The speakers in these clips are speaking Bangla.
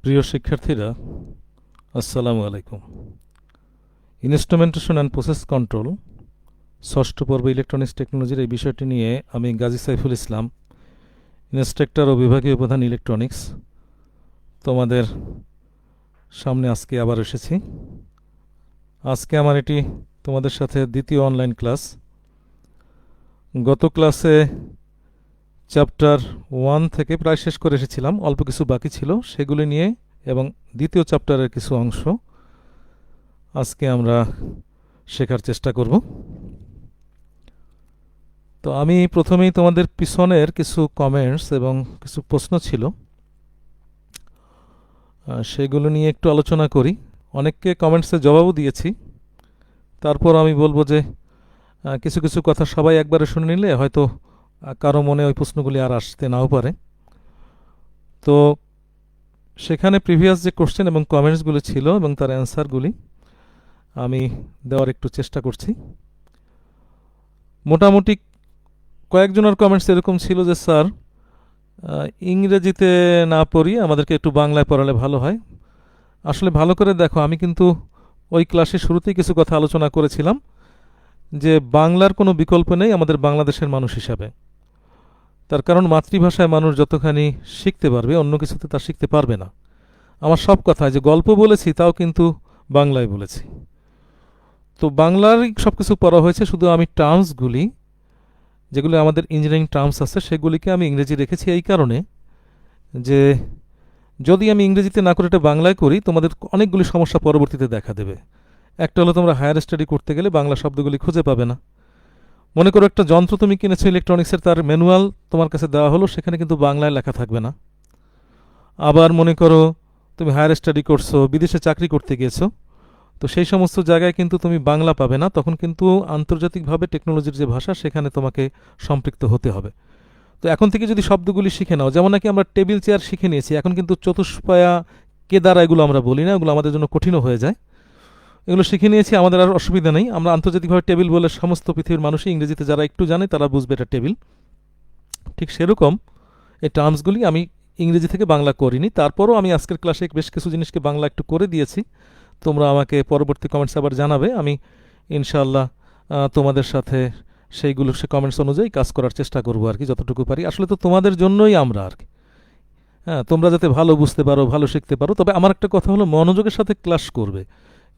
প্রিয় শিক্ষার্থীরা, আসসালামু আলাইকুম। ইনস্ট্রুমেন্টেশন অ্যান্ড প্রসেস কন্ট্রোল ষষ্ঠ পর্ব ইলেকট্রনিক্স টেকনোলজির এই বিষয়টি নিয়ে আমি গাজী সাইফুল ইসলাম, ইন্সট্রাক্টর ও বিভাগীয় প্রধান ইলেকট্রনিক্স, তোমাদের সামনে আজকে আবার এসেছি। আজকে আমার এটি তোমাদের সাথে দ্বিতীয় অনলাইন ক্লাস। গত ক্লাসে চ্যাপ্টার 1 থেকে প্রায় শেষ করে এসেছিলাম, অল্প কিছু বাকি ছিল সেগুলি নিয়ে, এবং দ্বিতীয় চ্যাপ্টারের কিছু অংশ আজকে আমরা শেখার চেষ্টা করব। তো আমি প্রথমেই তোমাদের পিছনের কিছু কমেন্টস এবং কিছু প্রশ্ন ছিল, সেগুলো নিয়ে একটু আলোচনা করি। অনেককে কমেন্টসে জবাবও দিয়েছি, তারপর আমি বলবো যে কিছু কিছু কথা সবাই একবারে শুনে নিলে হয়তো কারো মনে ওই প্রশ্নগুলি আর আসতে নাও পারে। তো সেখানে প্রিভিয়াস যে কোশ্চেন এবং কমেন্টসগুলি ছিল এবং তার অ্যান্সারগুলি আমি দেওয়ার একটু চেষ্টা করছি। মোটামুটি কয়েকজনের কমেন্টস এরকম ছিল যে স্যার, ইংরেজিতে না পড়ি, আমাদেরকে একটু বাংলায় পড়ালে ভালো হয়। আসলে ভালো করে দেখো, আমি কিন্তু ওই ক্লাসে শুরুতেই কিছু কথা আলোচনা করেছিলাম যে বাংলার কোনো বিকল্প নেই আমাদের বাংলাদেশের মানুষ হিসাবে। তার কারণ মাতৃভাষায় মানুষ যতখানি শিখতে পারবে, অন্য কিছুতে তা শিখতে পারবে না। আমার সব কথায় যে গল্প বলেছি তাও কিন্তু বাংলায় বলেছি। তো বাংলারই সব কিছু পড়া হয়েছে, শুধু আমি টার্মসগুলি, যেগুলো আমাদের ইঞ্জিনিয়ারিং টার্মস আছে, সেগুলিকে আমি ইংরেজি রেখেছি এই কারণে যে যদি আমি ইংরেজিতে না করে এটা বাংলায় করি, তোমাদের অনেকগুলি সমস্যা পরবর্তীতে দেখা দেবে। একটা হলো, তোমরা হায়ার স্টাডি করতে গেলে বাংলা শব্দগুলি খুঁজে পাবে না। মনে করো একটা যন্ত্র তুমি কিনেছো ইলেকট্রনিক্সের, তার ম্যানুয়াল তোমার কাছে দেওয়া হলো, সেখানে কিন্তু বাংলায় লেখা থাকবে না। আবার মনে করো তুমি হায়ার স্টাডি করছো, বিদেশে চাকরি করতে গিয়েছো, তো সেই সমস্ত জায়গায় কিন্তু তুমি বাংলা পাবে না। তখন কিন্তু আন্তর্জাতিকভাবে টেকনোলজির যে ভাষা, সেখানে তোমাকে সম্পৃক্ত হতে হবে। তো এখন থেকে যদি শব্দগুলি শিখে নাও, যেমন নাকি আমরা টেবিল চেয়ার শিখে নিয়েছি, এখন কিন্তু চতুষ্পায়া কেদারা এগুলো আমরা বলি না, এগুলো আমাদের জন্য কঠিনও হয়ে যায়। এগুলো শিখে নিয়েছি, আমাদের আর অসুবিধা নেই। আমরা আন্তর্জাতিকভাবে টেবিল বলে সমস্ত পৃথিবীর মানুষই, ইংরেজিতে যারা একটু জানে তারা বুঝবে এটা টেবিল। ঠিক সেরকম এই টার্মসগুলি আমি ইংরেজি থেকে বাংলা করিনি, তারপরও আমি আজকের ক্লাসে বেশ কিছু জিনিসকে বাংলা একটু করে দিয়েছি। তোমরা আমাকে পরবর্তী কমেন্টস আবার জানাবে, আমি ইনশাআল্লাহ তোমাদের সাথে সেইগুলো, সে কমেন্টস অনুযায়ী কাজ করার চেষ্টা করবো আর কি, যতটুকু পারি। আসলে তো তোমাদের জন্যই আমরা আর কি, হ্যাঁ, তোমরা যাতে ভালো বুঝতে পারো, ভালো শিখতে পারো। তবে আমার একটা কথা হলো, মনোযোগের সাথে ক্লাস করবে।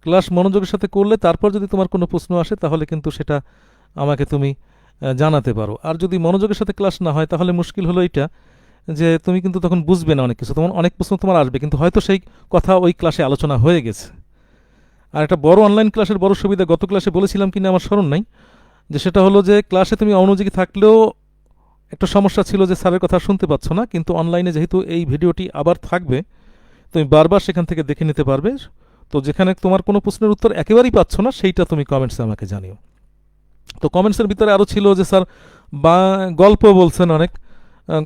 ক্লাস মনোযোগের সাথে করলে তারপর যদি তোমার কোনো প্রশ্ন আসে, তাহলে কিন্তু সেটা আমাকে তুমি জানাতে পারো। আর যদি মনোযোগের সাথে ক্লাস না হয়, তাহলে মুশকিল হলো এইটা যে তুমি কিন্তু তখন বুঝবে না অনেক কিছু, তোমার অনেক প্রশ্ন তোমার আসবে, কিন্তু হয়তো সেই কথা ওই ক্লাসে আলোচনা হয়ে গেছে। আর একটা বড় অনলাইন ক্লাসের বড় সুবিধা, গত ক্লাসে বলেছিলাম কিনা আমার স্মরণ নাই, যে সেটা হলো যে ক্লাসে তুমি অমনোযোগী থাকলেও একটা সমস্যা ছিল যে স্যারের কথা শুনতে পাচ্ছ না, কিন্তু অনলাইনে যেহেতু এই ভিডিওটি আবার থাকবে, তুমি বারবার সেখান থেকে দেখে নিতে পারবে। তো যেখানে তোমার কোনো প্রশ্নের উত্তর একেবারেই পাচ্ছ না, সেইটা তুমি কমেন্টসে আমাকে জানিও। তো কমেন্টসের ভিতরে আরও ছিল যে স্যার গল্প বলছেন অনেক।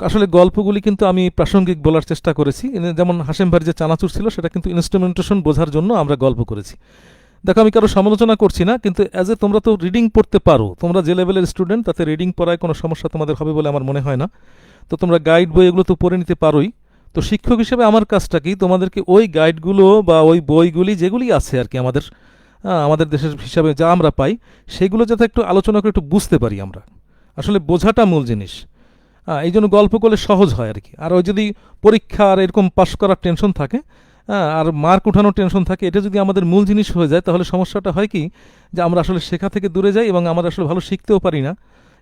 আসলে গল্পগুলি কিন্তু আমি প্রাসঙ্গিক বলার চেষ্টা করেছি। যেমন হাশেম ভাইয়ের যে চানাচুর ছিল, সেটা কিন্তু ইনস্ট্রুমেন্টেশন বোঝার জন্য আমরা গল্প করেছি। দেখো, আমি কারো সমালোচনা করছি না, কিন্তু অ্যাজ এ তোমরা তো রিডিং পড়তে পারো, তোমরা যে লেভেলের স্টুডেন্ট, তাতে রিডিং পড়ায় কোনো সমস্যা তোমাদের হবে বলে আমার মনে হয় না। তো তোমরা গাইড বই এগুলো তো পড়ে নিতে পারোই। তো শিক্ষক হিসেবে আমার কাজটা কি, তোমাদেরকে ওই গাইডগুলো বা ওই বইগুলি যেগুলি আছে আর কি, আমাদের আমাদের দেশের হিসাবে যা আমরা পাই, সেগুলো যাতে একটু আলোচনা করে একটু বুঝতে পারি আমরা। আসলে বোঝাটা মূল জিনিস। এই জন্য গল্প করলে সহজ হয় আর কি। আর ওই যদি পরীক্ষা আর এরকম পাশ করার টেনশন থাকে, আর মার্ক উঠানোর টেনশন থাকে, এটা যদি আমাদের মূল জিনিস হয়ে যায়, তাহলে সমস্যাটা হয় কি, যে আমরা আসলে শেখা থেকে দূরে যাই এবং আমরা আসলে ভালো শিখতেও পারি না।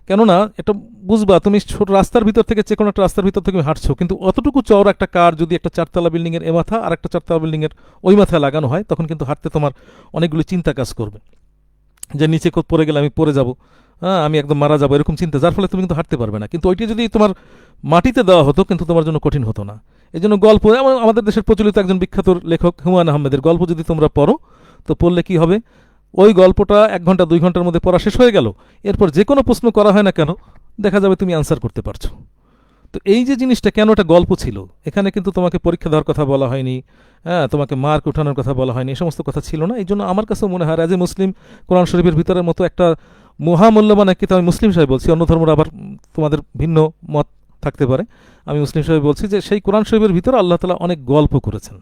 কেননা এটা বুঝবা, তুমি ছোট রাস্তার ভিতর থেকে, যে কোনো একটা রাস্তার ভিতর থেকে হাঁটছো, কিন্তু অতটুকু চওড়া একটা কার যদি একটা চারতলা বিল্ডিংয়ের এ মাথা আর একটা চারতলা বিল্ডিংয়ের ওই মাথায় লাগানো হয়, তখন কিন্তু হাঁটতে তোমার অনেকগুলো চিন্তা কাজ করবে, যে নিচে পড়ে গেলে আমি পড়ে যাব, আমি একদম মারা যাবো, এরকম চিন্তা, যার ফলে তুমি কিন্তু হাঁটতে পারবে না। কিন্তু ওইটি যদি তোমার মাটিতে দেওয়া হতো, কিন্তু তোমার জন্য কঠিন হতো না। এই জন্য গল্প, আমাদের দেশের প্রচলিত একজন বিখ্যাত লেখক হুমায়ুন আহমেদের গল্প যদি তোমরা পড়ো, তো পড়লে কি হবে, ওই গল্পটা 1 ঘন্টা 2 ঘন্টার মধ্যে পড়া শেষ হয়ে গেল। এরপর যে কোনো প্রশ্ন করা হয় না কেন, দেখা যাবে তুমি আনসার করতে পারছো। তো এই যে জিনিসটা, কেন এটা গল্প ছিল, এখানে কিন্তু তোমাকে পরীক্ষা দেওয়ার কথা বলা হয়নি, তোমাকে মার্ক উঠানোর কথা বলা হয়নি, এই সমস্ত কথা ছিল না। এই জন্য আমার কাছে মনে হয়, অ্যাজ এ মুসলিম, কোরআন শরীফের ভিতরের মতো একটা মহামূল্যবান এক কিতাব, আমি মুসলিম সাহেব বলছি, অন্য ধর্মরা আবার তোমাদের ভিন্ন মত থাকতে পারে, আমি মুসলিম সাহেব বলছি যে সেই কোরআন শরীফের ভিতরে আল্লাহ তাআলা অনেক গল্প করেছেন।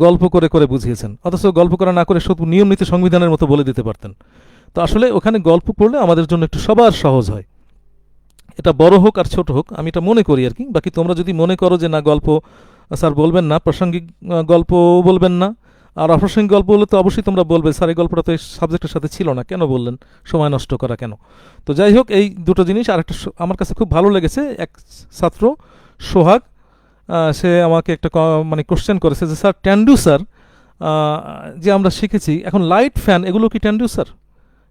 গল্প করে করে বুঝিয়েছেন, অথচ গল্প করা না করে শুধু নিয়ম নীতি সংবিধানের মতো বলে দিতে পারতেন। তো আসলে ওখানে গল্প করলে আমাদের জন্য একটু সবার সহজ হয়, এটা বড় হোক আর ছোট হোক, আমি এটা মনে করি আর কি। বাকি তোমরা যদি মনে করো যে না গল্প স্যার বলবেন না, প্রাসঙ্গিক গল্প বলবেন না, আর অপ্রাসঙ্গিক গল্প হলে তো অবশ্যই তোমরা বলবে স্যার এই গল্পটা তো এই সাবজেক্টের সাথে ছিল না, কেন বললেন, সময় নষ্ট করা কেন। তো যাই হোক, এই দুটো জিনিস। আর একটা আমার কাছে খুব ভালো লেগেছে, এক ছাত্র সোহাগ, সে আমাকে একটা মানে কোশ্চেন করেছে যে স্যার ট্যান্ডুসার যে আমরা শিখেছি এখন লাইট ফ্যান, এগুলো কি ট্যান্ডুসার?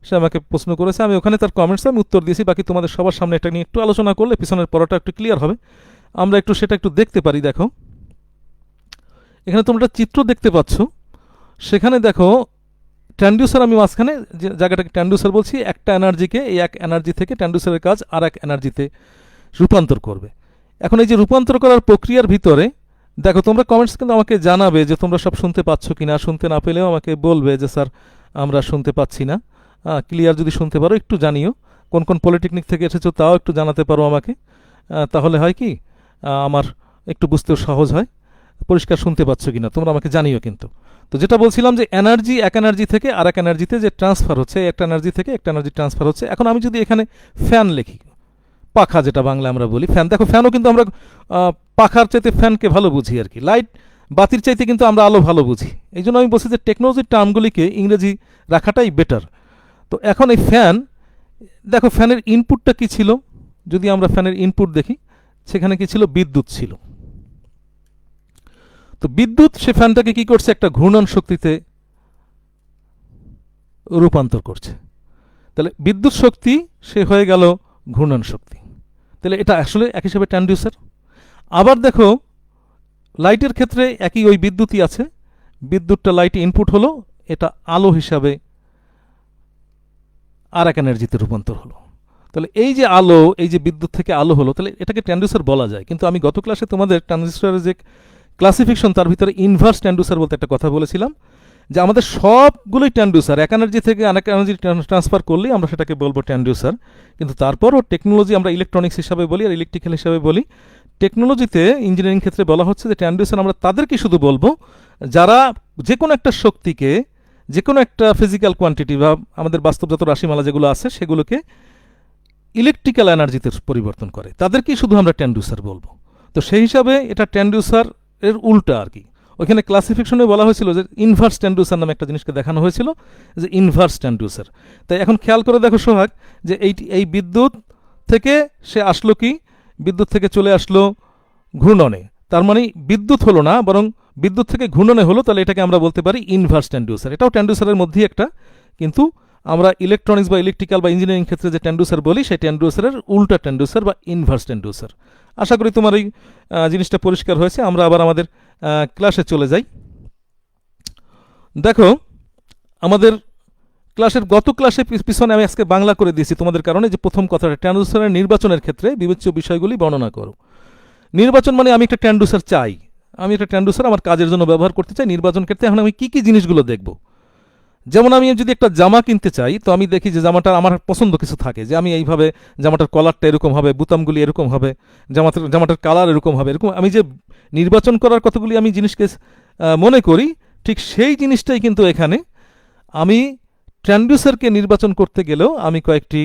সে আমাকে প্রশ্ন করেছে, আমি ওখানে তার কমেন্টসে আমি উত্তর দিয়েছি। বাকি তোমাদের সবার সামনে এটা নিয়ে একটু আলোচনা করলে পিছনের পড়াটা একটু ক্লিয়ার হবে, আমরা একটু সেটা একটু দেখতে পারি। দেখো এখানে তোমরা চিত্র দেখতে পাচ্ছ, সেখানে দেখো ট্যান্ডুসার, আমি মাঝখানে যে জায়গাটাকে ট্যান্ডুসার বলছি, একটা এনার্জিকে এই এক এনার্জি থেকে ট্যান্ডুসারের কাজ আর এক এনার্জিতে রূপান্তর করবে। এখন এই যে রূপান্তর করার প্রক্রিয়ার ভিতরে দেখো, তোমরা কমেন্টস কিন্তু আমাকে জানাবে যে তোমরা সব শুনতে পাচ্ছ কিনা, শুনতে না পেলেও আমাকে বলবে যে স্যার আমরা শুনতে পাচ্ছি না। ক্লিয়ার যদি শুনতে পারো একটু জানিও, কোন কোন পলিটেকনিক থেকে এসেছো তাও একটু জানাতে পারো আমাকে, তাহলে হয় কি আমার একটু বুঝতেও সহজ হয়। পরিষ্কার শুনতে পাচ্ছ কিনা তোমরা আমাকে জানিও কিন্তু। তো যেটা বলছিলাম যে এনার্জি এক এনার্জি থেকে আর এক এনার্জিতে যে ট্রান্সফার হচ্ছে, একটা এনার্জি থেকে একটা এনার্জি ট্রান্সফার হচ্ছে। এখন আমি যদি এখানে ফ্যান লিখি, পাখা যেটা বাংলা আমরা বলি ফ্যান, দেখো ফ্যানও কিন্তু আমরা পাখার চাইতে ফ্যানকে ভালো বুঝি আর কি, লাইট বাতির চাইতে কিন্তু আমরা আলো ভালো বুঝি। এই জন্য আমি বলছি যে টেকনোলজির টার্মগুলিকে ইংরেজি রাখাটাই বেটার। তো এখন এই ফ্যান, দেখো ফ্যানের ইনপুটটা কি ছিল, যদি আমরা ফ্যানের ইনপুট দেখি সেখানে কি ছিল, বিদ্যুৎ ছিল। তো বিদ্যুৎ সে ফ্যানটাকে কি করছে, একটা ঘূর্ণন শক্তিতে রূপান্তর করছে। তাহলে বিদ্যুৎ শক্তি সে হয়ে গেল ঘূর্ণন শক্তি, তাহলে এটা আসলে এক হিসাবে ট্রান্সডিউসার। আবার দেখো লাইটের ক্ষেত্রে একই ওই বিদ্যুৎই আছে, বিদ্যুৎটা লাইটে ইনপুট হলো, এটা আলো হিসাবে আর এক এনার্জিতে রূপান্তর হলো। তাহলে এই যে আলো, এই যে বিদ্যুৎ থেকে আলো হলো, তাহলে এটাকে ট্রান্সডিউসার বলা যায়। কিন্তু আমি গত ক্লাসে তোমাদের ট্রানজিস্টরের যে ক্লাসিফিকেশন তার ভিতরে ইনভার্স ট্রান্সডিউসার বলতে একটা কথা বলেছিলাম, যে আমাদের সবগুলোই ট্রান্সডিউসার, এক এনার্জি থেকে আরেক এনার্জি ট্রান্সফার করলেই আমরা সেটাকে বলবো ট্রান্সডিউসার। কিন্তু তারপরও টেকনোলজি আমরা ইলেকট্রনিক্স হিসাবে বলি আর ইলেকট্রিক্যাল হিসাবে বলি। টেকনোলজিতে ইঞ্জিনিয়ারিং ক্ষেত্রে বলা হচ্ছে যে ট্রান্সডিউসার আমরা তাদেরকে শুধু বলবো যারা যে কোনো একটা শক্তিকে, যে কোনো একটা ফিজিক্যাল কোয়ান্টিটি বা আমাদের বাস্তবজাত রাশিমালা যেগুলো আছে সেগুলোকে ইলেকট্রিক্যাল এনার্জিতে পরিবর্তন করে, তাদেরকেই শুধু আমরা ট্রান্সডিউসার বলবো। তো সেই হিসাবে এটা ট্রান্সডিউসার এর উল্টা আর কি। ওইখানে ক্লাসিফিকেশনে বলা হয়েছিল যে ইনভার্স ট্রান্সডিউসার নামে একটা জিনিসকে দেখানো হয়েছিল, যে ইনভার্স ট্রান্সডিউসার। তাই এখন খেয়াল করে দেখো সোহাগ, যে এই বিদ্যুৎ থেকে সে আসলো কি, বিদ্যুৎ থেকে চলে আসলো ঘূর্ণনে, তার মানে বিদ্যুৎ হলো না বরং বিদ্যুৎ থেকে ঘূর্ণনে হলো, তাহলে এটাকে আমরা বলতে পারি ইনভার্স ট্রান্সডিউসার। এটাও ট্রান্সডিউসারের মধ্যেই একটা, কিন্তু আমরা ইলেকট্রনিক্স বা ইলেকট্রিক্যাল বা ইঞ্জিনিয়ারিং ক্ষেত্রে যে ট্রান্সডিউসার বলি সেই ট্রান্সডিউসারের উল্টা ট্রান্সডিউসার বা ইনভার্স ট্রান্সডিউসার। আশা করি তোমার এই জিনিসটা পরিষ্কার হয়েছে। আমরা আবার আমাদের ক্লাসে চলে যাই। দেখো আমাদের ক্লাসের গত ক্লাসে পিছনে আমি আজকে বাংলা করে দিয়েছি তোমাদের কারণে, যে প্রথম কথাটা ট্রান্সডিউসারের নির্বাচনের ক্ষেত্রে বিবেচ্য বিষয়গুলি বর্ণনা করো। নির্বাচন মানে আমি একটা ট্রান্সডিউসার চাই, আমি একটা ট্রান্সডিউসার আমার কাজের জন্য ব্যবহার করতে চাই। নির্বাচন ক্ষেত্রে এখন আমি কী কী জিনিসগুলো দেখব, যেমন আমি যদি একটা জামা কিনতে চাই তো আমি দেখি যে জামাটা আমার পছন্দ কিছু থাকে, যে আমি এইভাবে জামাটার কলারটা এরকম হবে, বুতামগুলি এরকম হবে, জামাটার কালার এরকম হবে, এরকম আমি যে নির্বাচন করার কতগুলি আমি জিনিসকে মনে করি, ঠিক সেই জিনিসটাই কিন্তু এখানে আমি ট্রান্সডিউসারকে নির্বাচন করতে গেলেও আমি কয়েকটি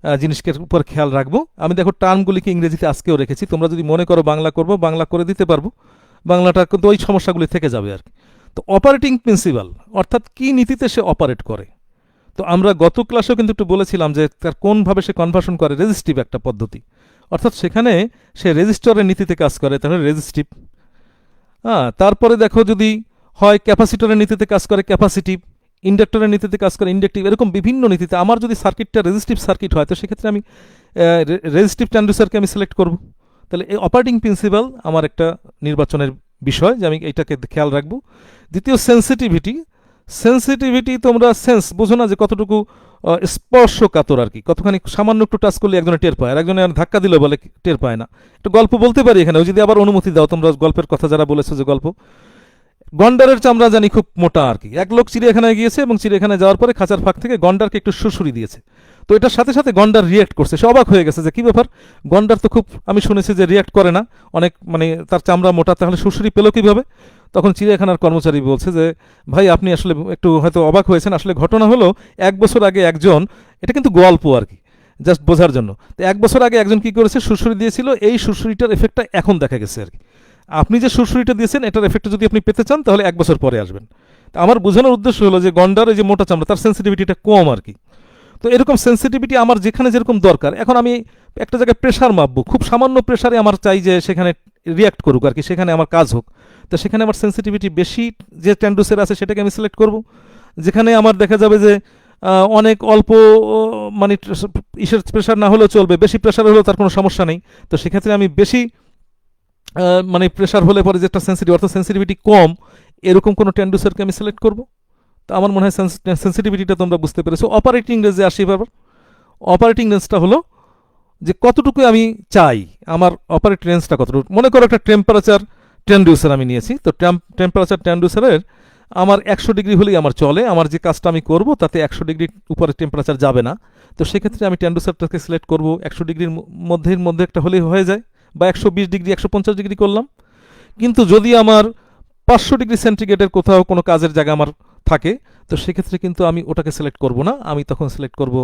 জিনিসকে উপর খেয়াল রাখবো। আমি দেখো টার্মগুলিকে ইংরেজিতে আজকেও রেখেছি, তোমরা যদি মনে করো বাংলা করবো, বাংলা করে দিতে পারবো, বাংলাটা কিন্তু ওই সমস্যাগুলি থেকে যাবে আর কি। তো অপারেটিং প্রিন্সিপাল অর্থাৎ কি নীতিতে সে অপারেট করে। তো আমরা গত ক্লাসেও কিন্তু একটু বলেছিলাম যে তার কোনভাবে সে কনভার্সন করে, রেজিস্টিভ একটা পদ্ধতি, অর্থাৎ সেখানে সে রেজিস্টরের নীতিতে কাজ করে, তাহলে রেজিস্টিভ। তারপরে দেখো যদি হয় ক্যাপাসিটরের নীতিতে কাজ করে ক্যাপাসিটিভ, ইন্ডাক্টরের নীতিতে কাজ করে ইন্ডাকটিভ, এরকম বিভিন্ন নীতিতে। আমার যদি সার্কিটটা রেজিস্টিভ সার্কিট হয় তো সেক্ষেত্রে আমি রেজিস্টিভ ট্রান্সডিউসারকে আমি সিলেক্ট করব। তাহলে এই অপারেটিং প্রিন্সিপাল আমার একটা নির্বাচনের বিষয়, যে আমি এইটাকে খেয়াল রাখবো। দ্বিতীয় সেন্সিটিভিটি, সেন্সিটিভিটি তোমরা সেন্স বোঝো না, যে কতটুকু স্পর্শকাতর আর কি, কতখানি সামান্য একটু টাচ করলে একজনে টের পায় আর একজনে ধাক্কা দিলে বলে টের পায় না। একটা গল্প বলতে পারি এখানে, যদি আবার অনুমতি দাও, তোমরা গল্পের কথা যারা বলেছো যে গল্প, গন্ডারের চামড়া জানি খুব মোটা আর কি। এক লোক চিড়িয়াখানায় গিয়েছে এবং চিড়িয়াখানায় যাওয়ার পরে খাঁচার ফাঁক থেকে গন্ডারকে একটু সুড়সুড়ি দিয়েছে। তো এটার সাথে সাথে গন্ডার রিয়াক্ট করছে, সে অবাক হয়ে গেছে যে কী ব্যাপার, গন্ডার তো খুব, আমি শুনেছি যে রিয়াক্ট করে না, অনেক মানে তার চামড়া মোটা, তাহলে সুড়সুড়ি পেলো কীভাবে। তখন চিড়িয়াখানার কর্মচারী বলছে যে ভাই আপনি আসলে একটু হয়তো অবাক হয়েছেন, আসলে ঘটনা হলো 1 বছর আগে একজন, এটা কিন্তু গল্প আর কি, জাস্ট বোঝার জন্য, তো 1 বছর আগে একজন কি করেছে, সুড়সুড়ি দিয়েছিল, এই সুড়সুড়িটার এফেক্টটা এখন দেখা গেছে আর কি। আপনি যে সুড়সুড়িটা দিয়েছেন এটার এফেক্টটা যদি আপনি পেতে চান তাহলে 1 বছর পরে আসবেন। তা আমার বোঝানোর উদ্দেশ্য হলো যে গন্ডার এই যে মোটা চামড়া তার সেন্সিটিভিটিটা কম আর কি। তো এরকম সেন্সিটিভিটি আমার যেখানে যেরকম দরকার, এখন আমি একটা জায়গায় প্রেশার মাপবো, খুব সামান্য প্রেশারে আমার চাই যে সেখানে রিয়াক্ট করুক আর কি, সেখানে আমার কাজ হোক, তো সেখানে আমার সেন্সিটিভিটি বেশি যে ট্যান্ডুসের আছে সেটাকে আমি সিলেক্ট করব। যেখানে আমার দেখা যাবে যে অনেক অল্প মানে ইসের প্রেশার না হলেও চলবে, বেশি প্রেশার হলেও তার কোনো সমস্যা নেই, তো সেক্ষেত্রে আমি বেশি মানে প্রেশার হলে পরে যেটা সেন্সিটিভ অর্থাৎ সেন্সিটিভিটি কম এরকম কোনো ট্যান্ডুসারকে আমি সিলেক্ট করব। তো আমার মনে হয় সেন্সিটিভিটিটা তোমরা বুঝতে পেরেছো। অপারেটিং রেঞ্জে আসি এবার। অপারেটিং রেঞ্জটা হলো যে কতটুকু আমি চাই, আমার অপারেটিং রেঞ্জটা কতটুকু। মনে করো একটা টেম্পারেচার ট্যান্ডুসার আমি নিয়েছি, তো টেম্পারেচার ট্যান্ডুসারের আমার 100 ডিগ্রি হলেই আমার চলে, আমার যে কাজটা আমি করব তাতে 100 ডিগ্রির উপরে টেম্পারেচার যাবে না, তো সেক্ষেত্রে আমি ট্যান্ডুসারটাকে সিলেক্ট করব 100 ডিগ্রির মধ্যে একটা হলেই হয়ে যায়, বা 120 ডিগ্রি 150 ডিগ্রি করলাম। কিন্তু যদি আমার 500 ডিগ্রি সেন্টিগ্রেডের কোথাও কোনো কাজের জায়গা আমার থাকে, তো সেক্ষেত্রে কিন্তু আমি ওটাকে সিলেক্ট করব না, আমি তখন সিলেক্ট করব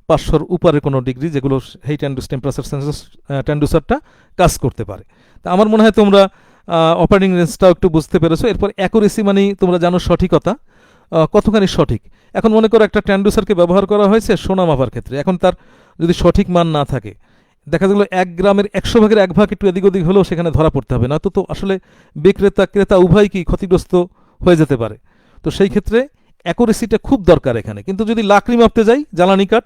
500-র উপরে কোনো ডিগ্রি, যেগুলো সেই টেম্পারেচার ট্যান্ডুসারটা কাজ করতে পারে। তা আমার মনে হয় তোমরা অপারেটিং রেঞ্জটাও একটু বুঝতে পেরেছো। এরপর অ্যাকুরেসি মানে তোমরা জানো সঠিকতা, কতখানি সঠিক। এখন মনে করো একটা ট্যান্ডুসারকে ব্যবহার করা হয়েছে সোনা মাপার ক্ষেত্রে, এখন তার যদি সঠিক মান না থাকে, দেখা গেলো 1 গ্রামের 100 ভাগের 1 ভাগ একটু এদিক ওদিক হলেও সেখানে ধরা পড়তে হবে, না তো তো আসলে বিক্রেতা ক্রেতা উভয় কি ক্ষতিগ্রস্ত হয়ে যেতে পারে। তো সেই ক্ষেত্রে অ্যাকুরেসিটা খুব দরকার এখানে। কিন্তু যদি লাকড়ি মাপতে যাই, জ্বালানি কাঠ,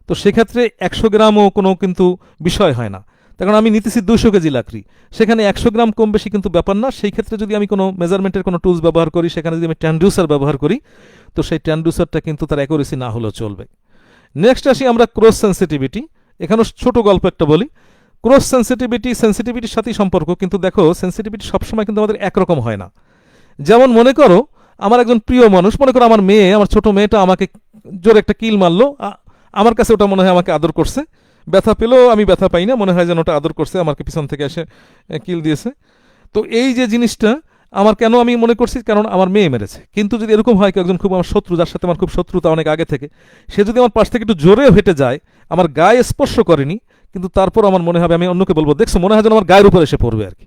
তো সেক্ষেত্রে 100 গ্রামও কোনো কিন্তু বিষয় হয় না, তার কারণ আমি নিতেছি 200 কেজি লাকড়ি, সেখানে 100 গ্রাম কম বেশি কিন্তু ব্যাপার না। সেই ক্ষেত্রে যদি আমি কোনো মেজারমেন্টের কোনো টুলস ব্যবহার করি, সেখানে যদি আমি ট্যান্ডুসার ব্যবহার করি, তো সেই ট্যান্ডুসারটা কিন্তু তার অ্যাকুরেসি না হলেও চলবে। নেক্সট আসি আমরা ক্রস সেন্সিটিভিটি। এখানেও ছোট গল্প একটা বলি। ক্রস সেন্সিটিভিটির সাথেই সম্পর্ক, কিন্তু দেখো সেন্সিটিভিটি সবসময় কিন্তু আমাদের একরকম হয় না। যেমন মনে করো আমার একজন প্রিয় মানুষ, মনে করো আমার মেয়ে, আমার ছোট মেয়েটা আমাকে জোরে একটা কিল মারলো, আমার কাছে ওটা মনে হয় আমাকে আদর করছে, ব্যথা পেলেও আমি ব্যথা পাই না, মনে হয় যেন ওটা আদর করছে, আমাকে পিছন থেকে এসে কিল দিয়েছে। তো এই যে জিনিসটা আমার কেন আমি মনে করছি, কারণ আমার মেয়ে মেরেছে। কিন্তু যদি এরকম হয় কি একজন খুব আমার শত্রু, যার সাথে আমার খুব শত্রুতা অনেক আগে থেকে, সে যদি আমার পাশ থেকে একটু জোরে হেঁটে যায়, আমার গায়ে স্পর্শ করেনি, কিন্তু তারপর আমার মনে হবে, আমি অন্যকে বলবো দেখছো মনে হয় যেন আমার গায়ের উপর এসে পড়বে আর কি।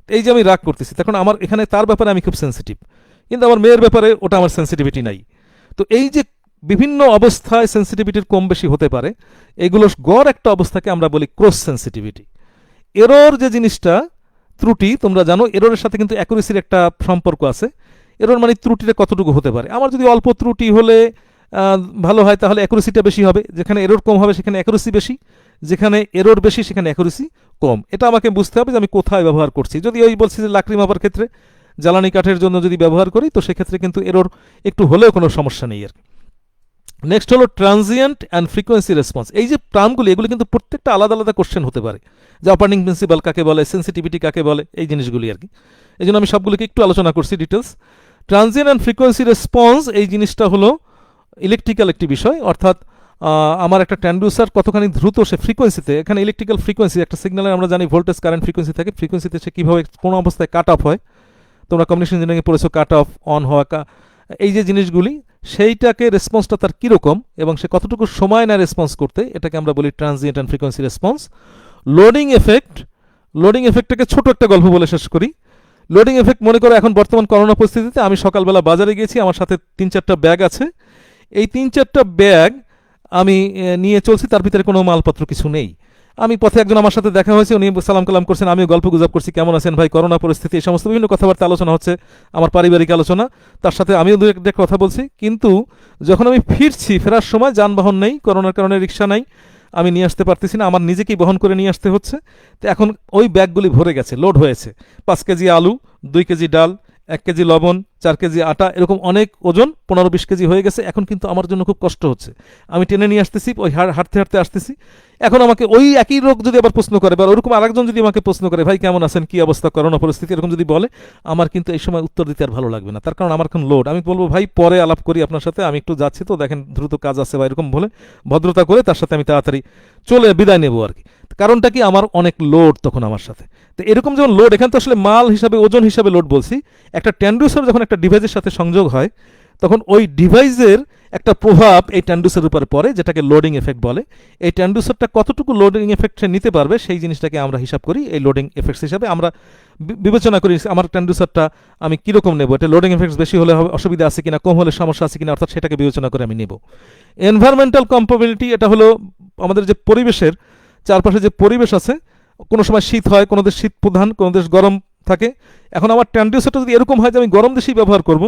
এই যে আমি রাগ করতেছি, তখন আমার এখানে তার ব্যাপারে আমি খুব সেন্সিটিভ, কিন্তু আমার মেয়ের ব্যাপারে ওটা আমার সেন্সিটিভিটি নাই। তো এই যে বিভিন্ন অবস্থায় সেন্সিটিভিটির কম বেশি হতে পারে, এগুলো গড় একটা অবস্থাকে আমরা বলি ক্রস সেন্সিটিভিটি। এরর যে জিনিসটা, ত্রুটি, তোমরা জানো এররের সাথে কিন্তু অ্যাকুরেসির একটা সম্পর্ক আছে। এরর মানে ত্রুটিটা কতটুকু হতে পারে। আমার যদি অল্প ত্রুটি হলে ভালো হয়, তাহলে অ্যাকুরেসিটা বেশি হবে। যেখানে এরর কম হবে সেখানে অ্যাকুরেসি বেশি, যেখানে এরর বেশি সেখানে অ্যাকুরেসি কম। এটা আমাকে বুঝতে হবে যে আমি কোথায় ব্যবহার করছি। যদি ওই বলছি যে লাকড়ি মাপার ক্ষেত্রে, জ্বালানি কাঠের জন্য যদি ব্যবহার করি, তো সেক্ষেত্রে কিন্তু এরর একটু হলেও কোনো সমস্যা নেই আর কি। নেক্সট হলো ট্রানজিয়েন্ট অ্যান্ড ফ্রিকোয়েন্সি রেসপন্স। এই যে টার্মগুলি, এগুলি কিন্তু প্রত্যেকটা আলাদা আলাদা কোশ্চেন হতে পারে, যে অপারেটিং প্রিন্সিপাল কাকে বলে, সেন্সিটিভিটি কাকে বলে, এই জিনিসগুলি আর কি। এই জন্য আমি সবগুলিকে একটু আলোচনা করছি details. Transient and frequency response এই জিনিসটা হলো ইলেকট্রিক্যাল একটি বিষয়, অর্থাৎ আমার একটা ট্যান্ডুসার কতখানি দ্রুত সে ফ্রিকোয়েন্সিতে, এখানে ইলেকট্রিক্যাল ফ্রিকোয়েন্সি, একটা সিগন্যালের আমরা জানি ভোল্টেজ কারেন্ট ফ্রিকোয়েন্সি থাকে, ফ্রিকোয়েন্সিতে সে কীভাবে কোন অবস্থায় কাট অফ হয়, তোমরা কমিউনিকেশন ইঞ্জিনিয়ারিংয়ে পড়েছো কাট অফ, অন হওয়া, এই যে জিনিসগুলি, সেইটাকে রেসপন্সটা তার কীরকম এবং সে কতটুকু সময় নেয় রেসপন্স করতে, এটাকে আমরা বলি transient and frequency response. Loading এফেক্টটাকে ছোট একটা গল্প বলে শেষ করি। লোডিং এফেক্ট মনে করো এখন বর্তমান করোনা পরিস্থিতিতে আমি সকালবেলা বাজারে গিয়েছি, আমার সাথে 3-4টা ব্যাগ আছে, এই 3-4টা ব্যাগ আমি নিয়ে চলছি, তার ভিতরে কোনো মালপত্র কিছু নেই। আমি পথে একজন আমার সাথে দেখা হয়েছে, উনি সালাম কালাম করছেন, আমিও গল্প গুজব করছি, কেমন আছেন ভাই, করোনা পরিস্থিতি, এই সমস্ত বিভিন্ন কথাবার্তা আলোচনা হচ্ছে, আমার পারিবারিক আলোচনা, তার সাথে আমিও দু একটা কথা বলছি। কিন্তু যখন আমি ফেরার সময় যানবাহন নেই, করোনার কারণে রিক্সা নাই, আমি নিয়ে আসতে পারতেছি না, আমার নিজেকেই বহন করে নিয়ে আসতে হচ্ছে। তো এখন ওই ব্যাগগুলি ভরে গেছে, লোড হয়েছে, 5 কেজি আলু, 2 কেজি ডাল, 1 কেজি লবণ, 4 কেজি আটা, এরকম অনেক ওজন, 15-20 কেজি হয়ে গেছে। এখন কিন্তু আমার জন্য খুব কষ্ট হচ্ছে, আমি টেনে নিয়ে আসতেছি, ওই হাঁটতে হাঁটতে আসতেছি। এখন আমাকে ওই একই লোক যদি আবার প্রশ্ন করে, বা ওরকম আরেকজন যদি আমাকে প্রশ্ন করে, ভাই কেমন আছেন, কি অবস্থা, করোনা পরিস্থিতি, এরকম যদি বলে, আমার কিন্তু এই সময় উত্তর দিতে আর ভালো লাগবে না, তার কারণ আমার এখন লোড। আমি বলবো ভাই পরে আলাপ করি আপনার সাথে, আমি একটু যাচ্ছি, তো দেখেন দ্রুত কাজ আছে, বা এরকম বলে ভদ্রতা করে তার সাথে আমি তাড়াতাড়ি চলে বিদায় নেবো আর কি। কারণটা কি, আমার অনেক লোড তখন আমার সাথে। তো এরকম যেমন লোড, এখানে তো আসলে মাল হিসাবে, ওজন হিসাবে লোড বলছি। একটা ট্রান্সডিউসার যখন একটা ডিভাইসের সাথে সংযোগ হয়, তখন ওই ডিভাইসের একটা প্রভাব এই ট্রান্সডিউসারের উপরে পড়ে, যেটাকে লোডিং এফেক্ট বলে। এই ট্রান্সডিউসারটা কতটুকু লোডিং এফেক্ট সে নিতে পারবে, সেই জিনিসটাকে আমরা হিসাব করি এই লোডিং এফেক্টস হিসাবে। আমরা বিবেচনা করি আমার ট্রান্সডিউসারটা আমি কীরকম নেব, এটা লোডিং এফেক্টস বেশি হলে হবে অসুবিধা আছে কিনা, কম হলে সমস্যা আছে কিনা, অর্থাৎ সেটাকে বিবেচনা করে আমি নেব। এনভায়রনমেন্টাল কম্পাটিবিলিটি, এটা হলো আমাদের যে পরিবেশের চারপাশে যে পরিবেশ আছে, কোনো সময় শীত হয়, কোনো দেশ শীত প্রধান, কোনো দেশ গরম থাকে। এখন আমার ট্রান্সডিউসারটা যদি এরকম হয় যে আমি গরম দেশেই ব্যবহার করব,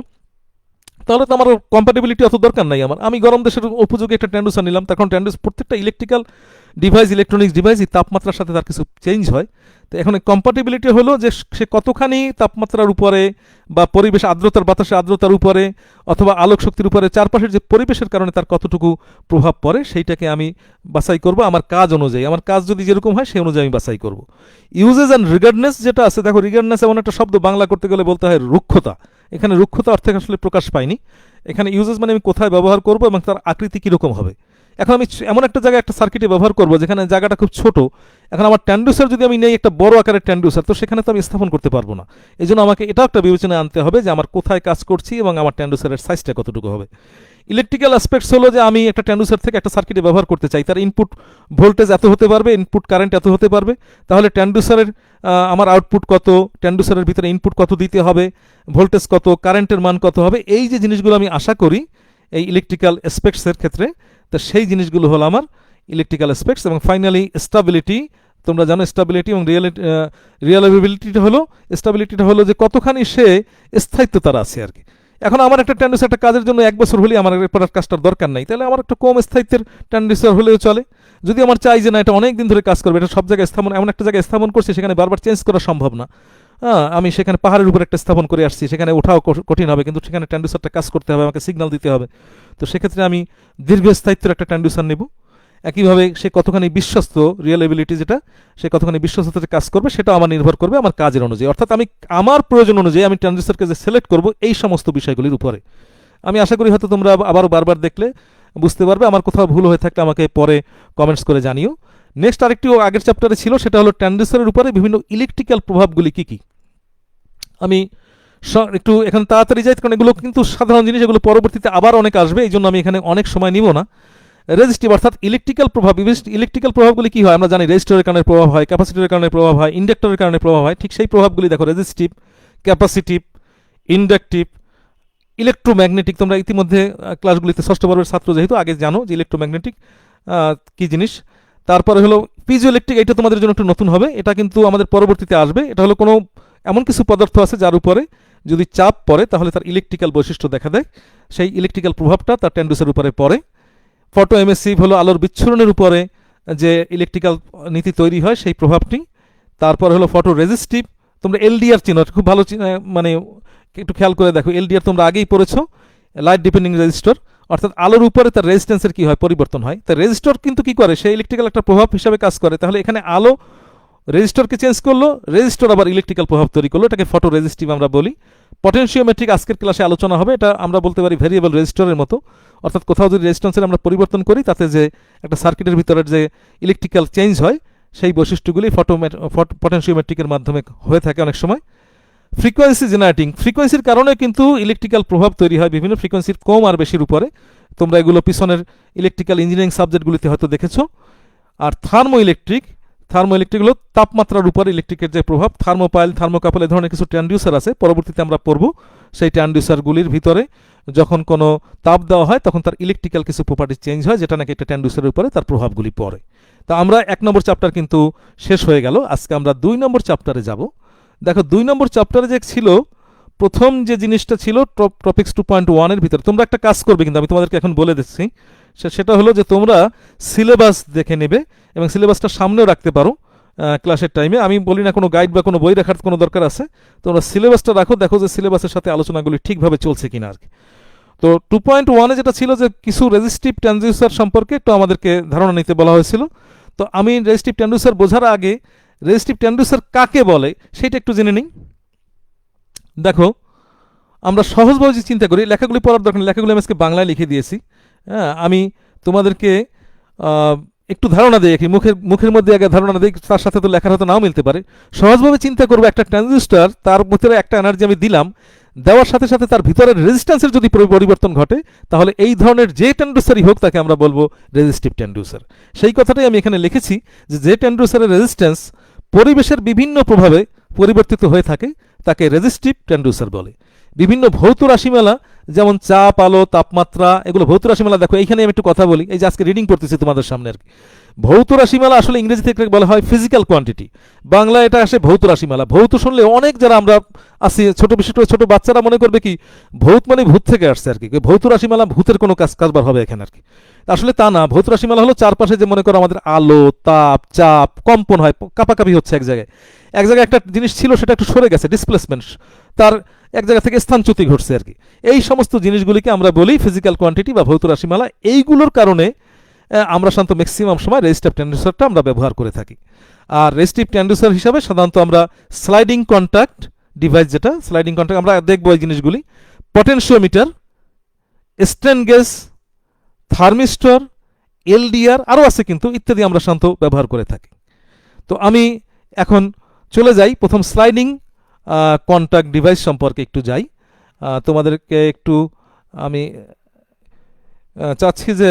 তাহলে তো আমার কম্প্যাটিবিলিটি অত দরকার নাই। আমি গরম দেশের উপযোগী একটা ট্রান্সডিউসার নিলাম, তখন প্রত্যেকটা ইলেকট্রিক্যাল ডিভাইস, ইলেকট্রনিক্স ডিভাইসই তাপমাত্রার সাথে তার কিছু চেঞ্জ হয়। তো এখন কম্প্যাটিবিলিটি হলো যে সে কতখানি তাপমাত্রার উপরে বা পরিবেশ আর্দ্রতার, বাতাসে আর্দ্রতার উপরে অথবা আলোক শক্তির উপরে, চারপাশের যে পরিবেশের কারণে তার কতটুকু প্রভাব পড়ে, সেইটাকে আমি বাছাই করব আমার কাজ অনুযায়ী। আমার কাজ যদি যেরকম হয় সেই অনুযায়ী আমি বাছাই করব। ইউজেস অ্যান্ড রিগার্ডনেস যেটা আছে, দেখো রিগার্ডনেস এমন একটা শব্দ, বাংলা করতে গেলে বলতে হয় রুক্ষতা। এখানে রুক্ষতা অর্থে আসলে প্রকাশ পায়নি। এখানে ইউজেস মানে আমি কোথায় ব্যবহার করব এবং তার আকৃতি কীরকম হবে। এখন আমি এমন একটা জায়গায় একটা সার্কিটে ব্যবহার করব যেখানে জায়গাটা খুব ছোট। এখন আমার ট্রান্সডিউসার যদি আমি নেই একটা বড় আকারের ট্রান্সডিউসার, তো সেখানে তো আমি স্থাপন করতে পারবো না। এই জন্য আমাকে এটাও একটা বিবেচনায় আনতে হবে যে আমার কোথায় কাজ করছি এবং আমার ট্রান্সডিউসারের সাইজটা কতটুকু হবে। ইলেকট্রিক্যাল অ্যাসপেক্টস হলো যে আমি একটা ট্রান্সডিউসার থেকে একটা সার্কিটে ব্যবহার করতে চাই, তার ইনপুট ভোল্টেজ এত হতে পারবে, ইনপুট কারেন্ট এত হতে পারবে, তাহলে ট্রান্সডিউসারের আমার আউটপুট কত, ট্রান্সডিউসারের ভিতরে ইনপুট কত দিতে হবে, ভোল্টেজ কত, কারেন্টের মান কত হবে, এই যে জিনিসগুলো আমি আশা করি এই ইলেকট্রিক্যাল অ্যাসপেক্টসের ক্ষেত্রে, তো সেই জিনিসগুলো হলো আমার ইলেকট্রিক্যাল অ্যাসপেক্টস। এবং ফাইনালি স্টেবিলিটি, তোমরা জানো স্টেবিলিটি এবং রিয়েলাবিলিটিটা হলো যে কতখানি সে স্থায়িত্ব তার আছে আর কি। এখন আমার একটা ট্রান্সডিউসার একটা কাজের জন্য 1 বছর হলেই আমার এরপর কাজটার দরকার নাই, তাহলে আমার একটা কম স্থায়িত্বের ট্রান্সডিউসার হলেও চলে। যদি আমার চাই যে না এটা অনেক দিন ধরে কাজ করবে, এটা সব জায়গায় স্থাপন, এমন একটা জায়গায় স্থাপন করছে সেখানে বারবার চেঞ্জ করা সম্ভব না। আমি সেখানে পাহাড়ের উপর একটা স্থাপন করে আসছি, সেখানে ওঠাও কঠিন হবে, কিন্তু সেখানে ট্রান্সডিউসারটা কাজ করতে হবে, আমাকে সিগন্যাল দিতে হবে। তো সেক্ষেত্রে আমি দীর্ঘস্থায়িত্বের একটা ট্রান্সডিউসার নেব। একইভাবে সে কতখানি বিশ্বস্ত, রিয়েলেবিলিটি যেটা, সে কতখানি বিশ্বস্ততাতে কাজ করবে, সেটাও আমার নির্ভর করবে আমার কাজের অনুযায়ী। অর্থাৎ আমি আমার প্রয়োজন অনুযায়ী আমি ট্রান্সডিউসারকে যে সিলেক্ট করব এই সমস্ত বিষয়গুলির উপরে। আমি আশা করি হয়তো তোমরা আবারও বারবার দেখলে বুঝতে পারবে। আমার কোথাও ভুল হয়ে থাকলে আমাকে পরে কমেন্টস করে জানিও। নেক্সট আরেকটি আগের চ্যাপ্টারে ছিল, সেটা হলো ট্রান্সডিউসারের উপরে বিভিন্ন ইলেকট্রিক্যাল প্রভাবগুলি কী কী। আমি একটু এখানে তাড়াতাড়ি যাই, কারণ এগুলো কিন্তু সাধারণ জিনিস, এগুলো পরবর্তীতে আবার অনেক আসবে, এই জন্য আমি এখানে অনেক সময় নিব না। রেজিস্টিভ অর্থাৎ ইলেকট্রিক্যাল প্রভাব, ইলেকট্রিক্যাল প্রভাবগুলি কী হয় আমরা জানি, রেজিস্টরের কারণে প্রভাব হয়, ক্যাপাসিটরের কারণে প্রভাব হয়, ইন্ডাক্টরের কারণে প্রভাব হয়। ঠিক সেই প্রভাবগুলি দেখো, রেজিস্টিভ, ক্যাপাসিটিভ, ইন্ডাকটিভ, ইলেকট্রোম্যাগনেটিক। তোমরা ইতিমধ্যে ক্লাসগুলিতে ষষ্ঠ বর্ষের ছাত্র যেহেতু আগে জানো যে ইলেকট্রোম্যাগনেটিক কী জিনিস। তারপরে হলো পিজোইলেকট্রিক, এটা তোমাদের জন্য একটু নতুন হবে, এটা কিন্তু আমাদের পরবর্তীতে আসবে। এটা হলো কোনো এমন কিছু পদার্থ আছে যার উপরে যদি চাপ পড়ে তাহলে তার ইলেকট্রিক্যাল বৈশিষ্ট্য দেখা দেয়, সেই ইলেকট্রিক্যাল প্রভাবটা তার ট্রান্সডিউসারের উপরে পড়ে। ফটো এমিসিভ হলো আলোর বিচ্ছুরণের উপরে যে ইলেকট্রিক্যাল নীতি তৈরি হয় সেই প্রভাবটি। তারপরে হলো ফটো রেজিস্টিভ, তোমরা এলডিআর চিনো, খুব ভালো মানে একটু খেয়াল করে দেখো, এলডিআর তোমরা আগেই পড়েছো, লাইট ডিপেন্ডিং রেজিস্টর, অর্থাৎ আলোর উপরে তার রেজিস্ট্যান্সের কী হয়, পরিবর্তন হয়। তার রেজিস্টর কিন্তু কী করে, সে ইলেকট্রিক্যাল একটা প্রভাব হিসাবে কাজ করে। তাহলে এখানে আলো রেজিস্টরকে চেঞ্জ করলো, রেজিস্টর আবার ইলেকট্রিক্যাল প্রভাব তৈরি করলো, এটাকে ফটো রেজিস্টিভ আমরা বলি। পটেনশিওমেট্রিক আজকের ক্লাসে আলোচনা হবে, এটা আমরা বলতে পারি ভেরিয়েবল রেজিস্টরের মতো, অর্থাৎ কোথাও যদি রেজিস্ট্যান্সের আমরা পরিবর্তন করি তাতে যে একটা সার্কিটের ভিতরের যে ইলেকট্রিক্যাল চেঞ্জ হয় সেই বৈশিষ্ট্যগুলি পটেনশিওমেট্রিকের মাধ্যমে হয়ে থাকে অনেক সময়। ফ্রিকোয়েন্সি জেনারেটিং, ফ্রিকোয়েন্সির কারণে কিন্তু ইলেকট্রিক্যাল প্রভাব তৈরি হয় বিভিন্ন ফ্রিকোয়েন্সির কম আর বেশির উপরে। তোমরা এগুলো পিছনের ইলেকট্রিক্যাল ইঞ্জিনিয়ারিং সাবজেক্টগুলিতে হয়তো দেখেছো। আর থার্মো ইলেকট্রিক হলো তাপমাত্রার উপর ইলেকট্রিকের যে প্রভাব। থার্মোপাইল, থার্মোকাপল এ ধরনের কিছু ট্রান্সডিউসার আছে, পরবর্তীতে আমরা পড়ব। সেই ট্রান্সডিউসারগুলির ভিতরে যখন কোনো তাপ দেওয়া হয় তখন তার ইলেকট্রিক্যাল কিছু প্রপার্টি চেঞ্জ হয়, যেটা নাকি একটা ট্রান্সডিউসারের উপরে তার প্রভাবগুলি পড়ে। তা আমরা 1 নম্বর চ্যাপ্টার কিন্তু শেষ হয়ে গেল, আজকে আমরা 2 নম্বর চ্যাপ্টারে যাব। দেখো 2 নম্বর চ্যাপ্টারে যে ছিল প্রথম যে জিনিসটা ছিল টপিক্স 2.1 এর ভিতরে তোমরা একটা কাজ করবে, কিন্তু আমি তোমাদেরকে এখন বলে দিচ্ছি, সেটা হলো যে তোমরা সিলেবাস দেখে নেবে এবং সিলেবাসটা সামনেও রাখতে পারো ক্লাসের টাইমে। আমি বলি না কোনো গাইড বা কোনো বই রাখার কোনো দরকার আছে, তোমরা সিলেবাসটা রাখো, দেখো যে সিলেবাসের সাথে আলোচনাগুলি ঠিকভাবে চলছে কিনা আর কি। তো 2.1 এ যেটা ছিল যে কিছু রেজিস্টিভ ট্রান্সডিউসার সম্পর্কে একটু আমাদেরকে ধারণা নিতে বলা হয়েছিল। তো আমি রেজিস্টিভ ট্রান্সডিউসার বোঝার আগে রেজিস্টিভ ট্রান্সডিউসার কাকে বলে সেটা একটু জেনে নিই। দেখো আমরা সহজভাবে যে চিন্তা করি, লেখাগুলি পড়ার দরকার নেই, লেখাগুলি আমি আজকে বাংলায় লিখে দিয়েছি। হ্যাঁ, আমি তোমাদেরকে একটু ধারণা দেই, কি মুখের মধ্যে আগে ধারণা দিই, তার সাথে তো লেখার হয়তো নাও মিলতে পারে। সহজভাবে চিন্তা করবো, একটা ট্রানজিস্টর, তার ভিতরে একটা এনার্জি আমি দিলাম, দেওয়ার সাথে সাথে তার ভিতরের রেজিস্ট্যান্সের যদি পরিবর্তন ঘটে, তাহলে এই ধরনের যে ট্রানজিস্টরই হোক তাকে আমরা বলবো রেজিস্টিভ ট্রানজিস্টর। সেই কথাটাই আমি এখানে লিখেছি, যে ট্রানজিস্টরের রেজিস্ট্যান্স পরিবেশের বিভিন্ন প্রভাবে পরিবর্তিত হয়ে থাকে তাকে রেজিস্টিভ ট্রানজিস্টর বলে। বিভিন্ন ভৌত রাশিমালা, যেমন চাপ, আলো, তাপমাত্রা, এগুলো ভৌত রাশিমালা। দেখো এইখানে আমি একটু কথা বলি, এই যে আজকে রিডিং করতেছি তোমাদের সামনে আর কি। ভৌত রাশিমালা আসলে ইংরেজি থেকে বলা হয় ফিজিক্যাল কোয়ান্টিটি, বাংলা এটা আসে ভৌত রাশিমালা। ভৌত শুনলে অনেক যারা আমরা আছি ছোট, বিশেষ করে ছোট বাচ্চারা মনে করবে কি ভৌত মানে ভূত থেকে আসছে আর কি, ভৌত রাশিমালা ভূতের কোনো কাজবার হবে এখানে আর কি। আসলে তা না, ভৌত রাশিমালা হলো চারপাশে যে মনে করো আমাদের আলো, তাপ, চাপ, কম্পন হয়, কাঁপাকাঁপি হচ্ছে এক জায়গায় একটা জিনিস ছিল সেটা একটু সরে গেছে, ডিসপ্লেসমেন্ট, তার এক জায়গা থেকে স্থানচ্যুতি ঘটছে আর কি। এই সমস্ত জিনিসগুলিকে আমরা বলি ফিজিক্যাল কোয়ান্টিটি বা ভৌত রাশিমালা। এইগুলোর কারণে আমরা সাধারণত ম্যাক্সিমাম সময় রেজিস্টিভ ট্রানজিস্টরটা আমরা ব্যবহার করে থাকি। আর রেজিস্টিভ ট্রানজিস্টর হিসাবে সাধারণত আমরা স্লাইডিং কন্ট্যাক্ট ডিভাইস, যেটা স্লাইডিং কন্ট্যাক্ট, আমরা দেখবো এই জিনিসগুলি, potentiometer, strain gauge, thermistor, LDR, আরও আছে কিন্তু, ইত্যাদি আমরা সাধারণত ব্যবহার করে থাকি। তো আমি এখন চলে যাই প্রথম স্লাইডিং কন্ট্যাক্ট ডিভাইস সম্পর্কে একটু যাই। তোমাদেরকে একটু আমি চাচ্ছি যে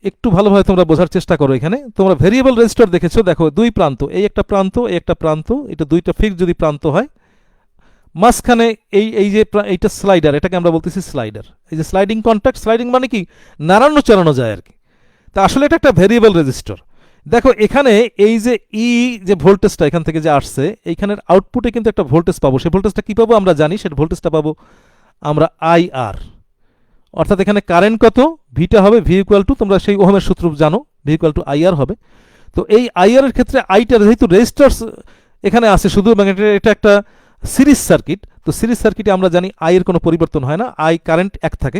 একটু ভালোভাবে তোমরা বোঝার চেষ্টা করো। এখানে তোমরা ভেরিয়েবল রেজিস্টার দেখেছো, দেখো দুই প্রান্ত, এই একটা প্রান্ত, এই একটা প্রান্ত, এটা দুইটা ফিক্সড যদি প্রান্ত হয়, মাঝখানে এই যে এইটা স্লাইডার, এটাকে আমরা বলতেছি স্লাইডার। এই যে স্লাইডিং কন্ট্যাক্ট, স্লাইডিং মানে কি নাড়ানো চালানো যায় আর কি। তা আসলে এটা একটা ভেরিয়েবল রেজিস্টার। দেখো এখানে এই যে যে ভোল্টেজটা এখান থেকে যে আসছে, এইখানের আউটপুটে কিন্তু একটা ভোল্টেজ পাবো। সেই ভোল্টেজটা কি পাবো আমরা জানি, সেই ভোল্টেজটা পাবো আমরা আইআর। অর্থাৎ এখানে কারেন্ট কত, ভিটা হবে ভি ইকুয়াল টু, তোমরা সেই ওহমের সূত্র জানো, ভি ইকুয়াল টু আইআর হবে। তো এই আইআর এর ক্ষেত্রে আইটা যেহেতু রেজিস্টার এখানে আসে শুধু, এবং এটা একটা সিরিজ সার্কিট, তো সিরিজ সার্কিটে আমরা জানি আই এর কোনো পরিবর্তন হয় না, আই কারেন্ট এক থাকে।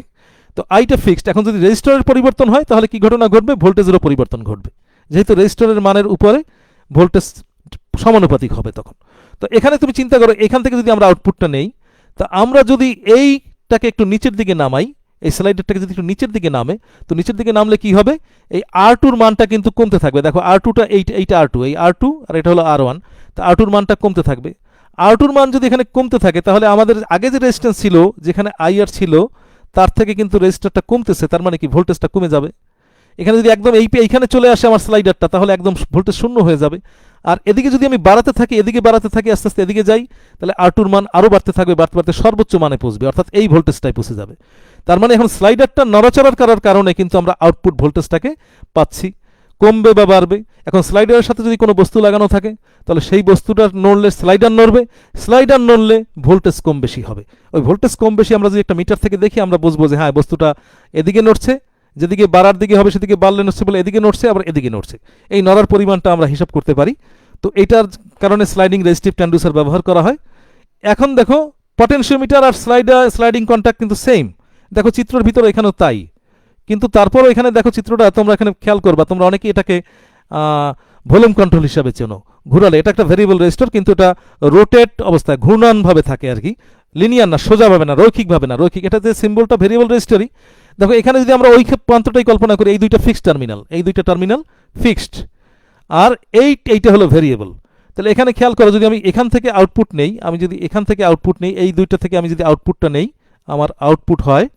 তো আইটা ফিক্সড। এখন যদি রেজিস্টারের পরিবর্তন হয় তাহলে কি ঘটনা ঘটবে, ভোল্টেজেরও পরিবর্তন ঘটবে, যেহেতু রেজিস্টারের মানের উপরে ভোল্টেজ সমানুপাতিক হবে তখন। তো এখানে তুমি চিন্তা করো, এখান থেকে যদি আমরা আউটপুটটা নেই, তা আমরা যদি এইটাকে একটু নিচের দিকে নামাই, এই স্লাইডারটাকে যদি একটু নিচের দিকে নামে, তো নিচের দিকে নামলে কি হবে, এই আর টুর মানটা কিন্তু কমতে থাকবে। দেখো আর টুটা এইটা আর টু, এই আর টু আর এটা হলো আর ওয়ান, তো আর টুর মানটা কমতে থাকবে। আর টুর মান যদি এখানে কমতে থাকে, তাহলে আমাদের আগে যে রেজিস্ট্যান্স ছিল, যেখানে আইআর ছিল, তার থেকে কিন্তু রেজিস্টারটা কমতেছে, তার মানে কি ভোল্টেজটা কমে যাবে। এখানে যদি একদম এইখানে চলে আসে আমার স্লাইডারটা, তাহলে একদম ভোল্টেজ শূন্য হয়ে যাবে। আর এদিকে যদি আমি বাড়াতে থাকি, এদিকে বাড়াতে থাকি, আস্তে আস্তে এদিকে যাই, তাহলে আর টুর মান আরও বাড়তে থাকবে, বাড়তে বাড়তে সর্বোচ্চ মানে পৌঁছবে, অর্থাৎ এই ভোল্টেজটাই পৌঁছে যাবে। তার মানে এখন স্লাইডারটা নড়াচড়ার করার কারণে কিন্তু আমরা আউটপুট ভোল্টেজটাকে পাচ্ছি, কমবে বা বাড়বে। এখন স্লাইডারের সাথে যদি কোনো বস্তু লাগানো থাকে, তাহলে সেই বস্তুটা নড়লে স্লাইডার নড়বে, স্লাইডার নড়লে ভোল্টেজ কম বেশি হবে। ওই ভোল্টেজ কম বেশি আমরা যদি একটা মিটার থেকে দেখি, আমরা বুঝবো যে হ্যাঁ বস্তুটা এদিকে নড়ছে, যেদিকে বাড়ার দিকে হবে সেদিকে বাড়লে নড়ছে বলে এদিকে নড়ছে, আবার এদিকে নড়ছে, এই নড়ার পরিমাণটা আমরা হিসাব করতে পারি। তো এটার কারণে স্লাইডিং রেজিস্টিভ ট্রানজিস্টর ব্যবহার করা হয়। এখন দেখো পটেনশিওমিটার আর স্লাইডিং কন্ট্যাক্ট কিন্তু সেম, দেখো চিত্রের ভিতরে এখানেও তাই। কিন্তু তারপরও এখানে দেখো চিত্রটা তোমরা এখানে খেয়াল করবা, তোমরা অনেকেই এটাকে ভলিউম কন্ট্রোল হিসাবে চেনো। ঘুরালে এটা একটা ভেরিয়েবল রেজিস্টার, কিন্তু এটা রোটেট অবস্থায় ঘূর্ণনভাবে থাকে আর কি, লিনিয়ার না, সোজাভাবে না, রৈখিকভাবে না, রৈখিক। এটা যে সিম্বলটা ভেরিয়েবল রেজিস্টারই। দেখো এখানে যদি আমরা ওই প্রান্তটাই কল্পনা করি, এই দুইটা ফিক্সড টার্মিনাল, এই দুইটা টার্মিনাল ফিক্সড, আর এইটা হলো ভেরিয়েবল। তাহলে এখানে খেয়াল করো, যদি আমি এখান থেকে আউটপুট নেই, আমি যদি এখান থেকে আউটপুট নেই, এই দুইটা থেকে আমি যদি আউটপুটটা নেই, আমার আউটপুট হয়,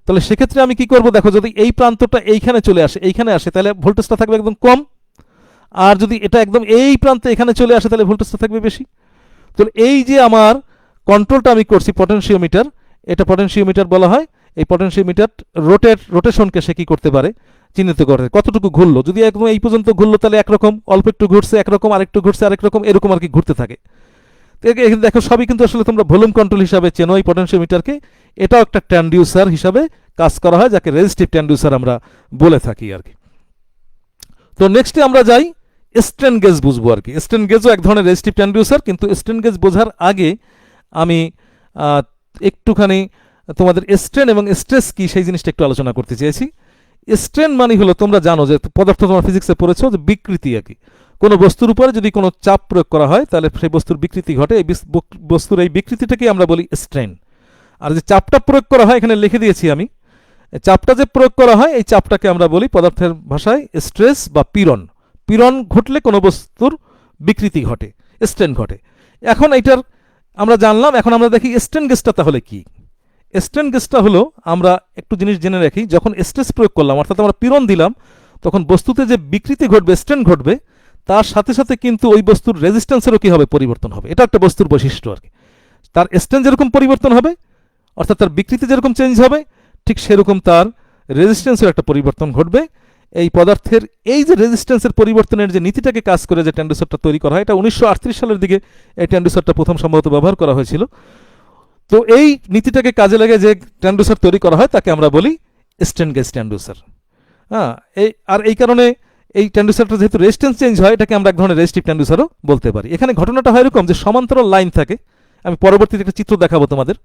তাহলে সেক্ষেত্রে আমি কি করব, দেখো যদি এই প্রান্তটা এইখানে চলে আসে, এইখানে আসে, তাহলে ভোল্টেজটা থাকবে একদম কম। আর যদি এটা একদম এই প্রান্তে এখানে চলে আসে, তাহলে ভোল্টেজটা থাকবে বেশি। তাহলে এই যে আমার কন্ট্রোলটা আমি করছি পটেনশিওমিটার, এটা পটেনশিওমিটার বলা হয়। এই পটেনশিওমিটার রোটেশনকে সে কি করতে পারে, চিহ্নিত করে, কতটুকু ঘুরলো। যদি একদম এই পর্যন্ত ঘুরলো তাহলে একরকম, অল্প একটু ঘুরছে একরকম, আরেকটু ঘুরছে আরেক রকম, এরকম আর কি ঘুরতে থাকে। দেখো সবই কিন্তু আসলে তোমরা ভলিউম কন্ট্রোল হিসাবে চেনো এই পটেনশিওমিটারকে। এটাও একটা ট্রানডিউসার হিসাবে কাজ করা হয়, যাকে রেজিস্টিভ ট্রানডিউসার আমরা বলে থাকি আর কি। তো নেক্সটে আমরা যাই স্ট্রেন গেজ বুঝবো আর কি। স্ট্রেন গেজও এক ধরনের রেজিস্টিভ ট্রানডিউসার, কিন্তু স্ট্রেন গেজ বোঝার আগে আমি একটুখানি তোমাদের স্ট্রেন এবং স্ট্রেস কি সেই জিনিসটা একটু আলোচনা করতে চেয়েছি। স্ট্রেন মানে হলো, তোমরা জানো যে পদার্থ তোমার ফিজিক্সে পড়েছো, যে বিকৃতি আর কি। কোনো বস্তুর উপরে যদি কোনো চাপ প্রয়োগ করা হয়, তাহলে সেই বস্তুর বিকৃতি ঘটে, এই বস্তুর এই বিকৃতিটাকে আমরা বলি স্ট্রেন। আর যে চাপটা প্রয়োগ করা হয়, এখানে লিখে দিয়েছি আমি, চাপটা যে প্রয়োগ করা হয় এই চাপটাকে আমরা বলি পদার্থের ভাষায় স্ট্রেস বা পীড়ন। পীড়ন ঘটলে কোনো বস্তুর বিকৃতি ঘটে, স্ট্রেন ঘটে। এখন এইটার আমরা জানলাম, এখন আমরা দেখি স্ট্রেন গেজটা তাহলে কি। স্ট্রেন গেজটা হলো, আমরা একটু জিনিস জেনে রাখি, যখন স্ট্রেস প্রয়োগ করলাম অর্থাৎ আমরা পীড়ন দিলাম, তখন বস্তুতে যে বিকৃতি ঘটবে, স্ট্রেন ঘটবে, তার সাথে সাথে কিন্তু ওই বস্তুর রেজিস্ট্যান্সেরও কী হবে, পরিবর্তন হবে। এটা একটা বস্তুর বৈশিষ্ট্য আর কি। তার স্ট্রেন যেরকম পরিবর্তন হবে, অর্থাৎ তার বিকৃতি যেরকম চেঞ্জ হবে, ঠিক সেরকম তার রেজিস্ট্যান্সের একটা পরিবর্তন ঘটবে। এই পদার্থের এই যে রেজিস্ট্যান্সের পরিবর্তনের যে নীতিটাকে কাজ করে যে ট্রান্সডিউসারটা তৈরি করা হয়, এটা 1938 সালের দিকে এই ট্রান্সডিউসারটা প্রথম সম্ভবত ব্যবহার করা হয়েছিল। তো এই নীতিটাকে কাজে লাগে যে ট্রান্সডিউসার তৈরি করা হয় তাকে আমরা বলি স্ট্রেন গেজ ট্রান্সডিউসার। হ্যাঁ, এই কারণে এই ট্রান্সডিউসারটা যেহেতু রেজিস্ট্যান্স চেঞ্জ হয়, এটাকে আমরা এক ধরনের রেজিস্টিভ ট্রান্সডিউসারও বলতে পারি। এখানে ঘটনাটা হয় এরকম যে সমান্তরাল লাইন থাকে, আমি পরবর্তীতে একটা চিত্র দেখাবো তোমাদের।